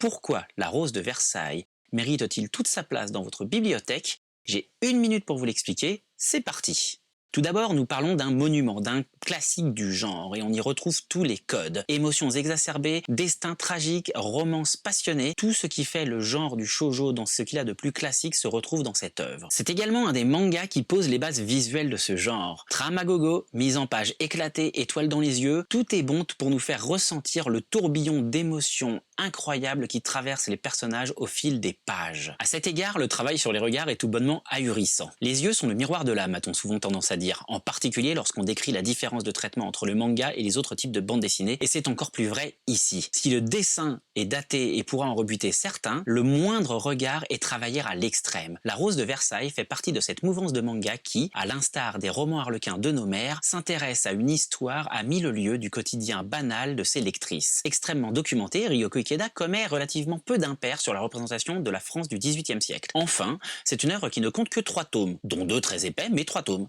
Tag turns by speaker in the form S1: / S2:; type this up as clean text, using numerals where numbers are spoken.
S1: Pourquoi la rose de Versailles mérite-t-il toute sa place dans votre bibliothèque? J'ai 1 minute pour vous l'expliquer, c'est parti. Tout d'abord, nous parlons d'un monument, d'un classique du genre, et on y retrouve tous les codes. Émotions exacerbées, destin tragique, romance passionnée, tout ce qui fait le genre du shoujo dans ce qu'il a de plus classique se retrouve dans cette œuvre. C'est également un des mangas qui pose les bases visuelles de ce genre. Trame à gogo, mise en page éclatée, étoile dans les yeux, tout est bon pour nous faire ressentir le tourbillon d'émotions incroyables qui traversent les personnages au fil des pages. À cet égard, le travail sur les regards est tout bonnement ahurissant. Les yeux sont le miroir de l'âme, a-t-on souvent tendance à dire, en particulier lorsqu'on décrit la différence de traitement entre le manga et les autres types de bandes dessinées, et c'est encore plus vrai ici. Si le dessin est daté et pourra en rebuter certains, le moindre regard est travaillé à l'extrême. La Rose de Versailles fait partie de cette mouvance de manga qui, à l'instar des romans harlequins de nos mères, s'intéresse à une histoire à 1000 lieues du quotidien banal de ses lectrices. Extrêmement documentée, Ryoko Ikeda commet relativement peu d'impairs sur la représentation de la France du XVIIIe siècle. Enfin, c'est une œuvre qui ne compte que 3 tomes, dont 2 très épais, mais 3 tomes.